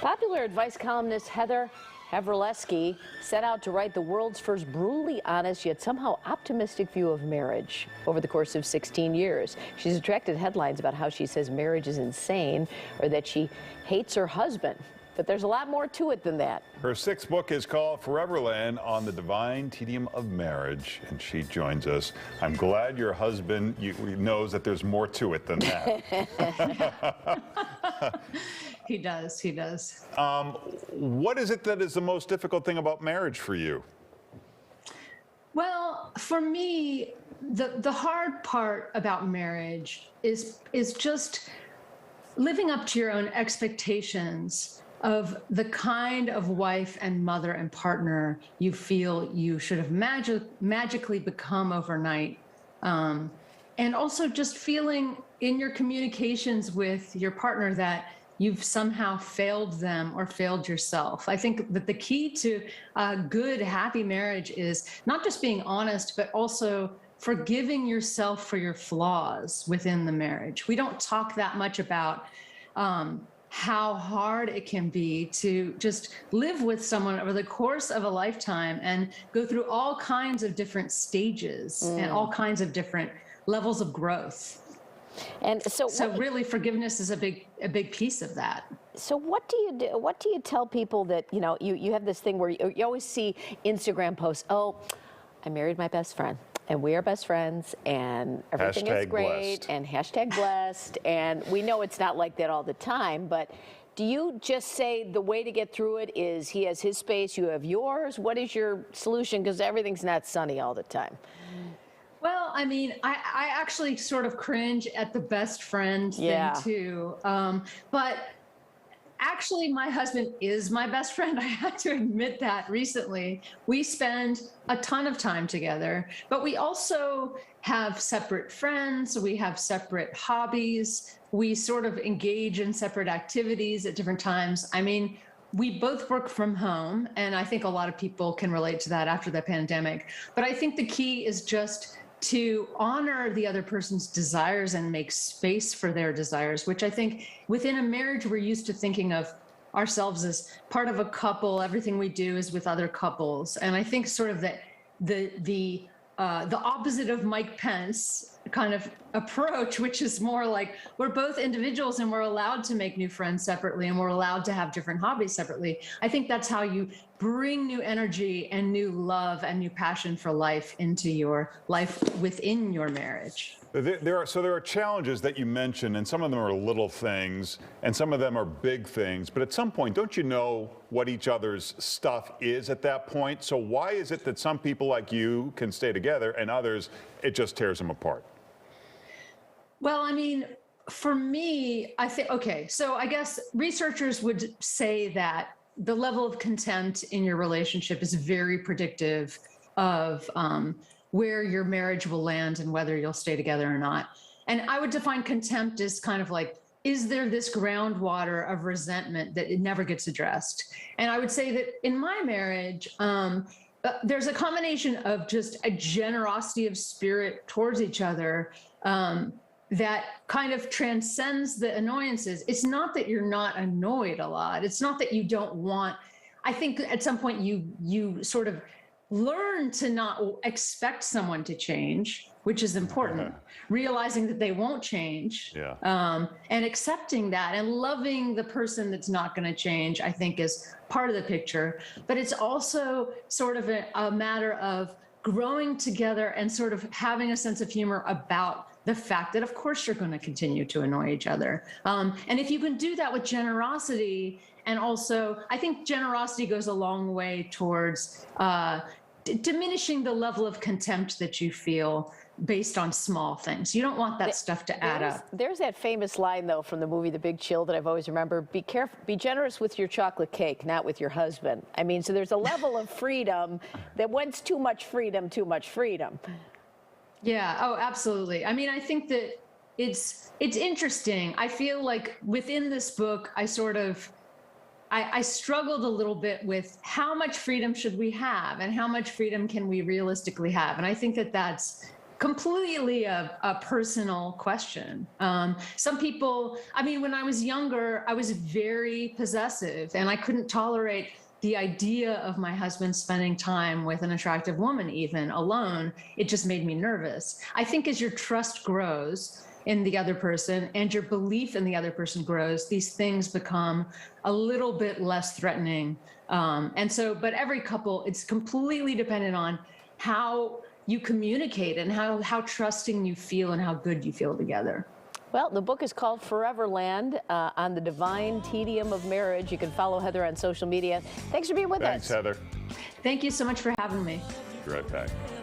Popular advice columnist Heather Havrilesky set out to write the world's first brutally honest yet somehow optimistic view of marriage. Over the course of 16 years, she's attracted headlines about how she says marriage is insane or that she hates her husband. But there's a lot more to it than that. Her sixth book is called Foreverland, on the divine tedium of marriage, and she joins us. I'm glad your husband knows that there's more to it than that. He does. What is it that is the most difficult thing about marriage for you? Well, for me, the hard part about marriage is just living up to your own expectations of the kind of wife and mother and partner you feel you should have magically become overnight. And also just feeling in your communications with your partner that you've somehow failed them or failed yourself. I think that the key to a good, happy marriage is not just being honest, but also forgiving yourself for your flaws within the marriage. We don't talk that much about how hard it can be to just live with someone over the course of a lifetime and go through all kinds of different stages and all kinds of different levels of growth. And so really forgiveness is a big piece of that. So what do you do? What do you tell people that, you have this thing where you always see Instagram posts, oh, I married my best friend and we are best friends and everything is great and hashtag blessed. And we know it's not like that all the time, but do you just say the way to get through it is he has his space, you have yours? What is your solution? Because everything's not sunny all the time. Well, I mean, I actually sort of cringe at the best friend thing too. But actually, my husband is my best friend. I had to admit that recently. We spend a ton of time together, but we also have separate friends. We have separate hobbies. We sort of engage in separate activities at different times. I mean, we both work from home, and I think a lot of people can relate to that after the pandemic. But I think the key is just to honor the other person's desires and make space for their desires, which I think within a marriage, we're used to thinking of ourselves as part of a couple. Everything we do is with other couples. And I think sort of that the opposite of Mike Pence kind of approach, which is more like we're both individuals and we're allowed to make new friends separately and we're allowed to have different hobbies separately. I think that's how you bring new energy and new love and new passion for life into your life within your marriage. There are challenges that you mentioned, and some of them are little things, and some of them are big things. But at some point, don't you know what each other's stuff is at that point? So why is it that some people like you can stay together and others, it just tears them apart? Well, I mean, for me, I think, okay, so I guess researchers would say that the level of contempt in your relationship is very predictive of where your marriage will land and whether you'll stay together or not. And I would define contempt as kind of like, is there this groundwater of resentment that it never gets addressed? And I would say that in my marriage, there's a combination of just a generosity of spirit towards each other that kind of transcends the annoyances. It's not that you're not annoyed a lot. It's not that you don't want, I think at some point you sort of learn to not expect someone to change, which is important. Realizing that they won't change, and accepting that and loving the person that's not going to change, I think is part of the picture. But it's also sort of a matter of growing together and sort of having a sense of humor about the fact that, of course, you're going to continue to annoy each other. And if you can do that with generosity, and also, I think generosity goes a long way towards diminishing the level of contempt that you feel based on small things. You don't want that stuff to add up. There's that famous line, though, from the movie The Big Chill that I've always remembered. Be careful, be generous with your chocolate cake, not with your husband. I mean, so there's a level of freedom that when's too much freedom, too much freedom. Yeah, oh, absolutely. I mean, I think that it's interesting. I feel like within this book, I struggled a little bit with how much freedom should we have and how much freedom can we realistically have. And I think that that's completely a personal question. Some people, I mean, when I was younger, I was very possessive and I couldn't tolerate the idea of my husband spending time with an attractive woman, even alone. It just made me nervous. I think as your trust grows in the other person and your belief in the other person grows, these things become a little bit less threatening. But every couple, it's completely dependent on how you communicate and how trusting you feel and how good you feel together. Well, the book is called Foreverland, on the divine tedium of marriage. You can follow Heather on social media. Thanks for being with us. Thanks, Heather. Thank you so much for having me. Be right back.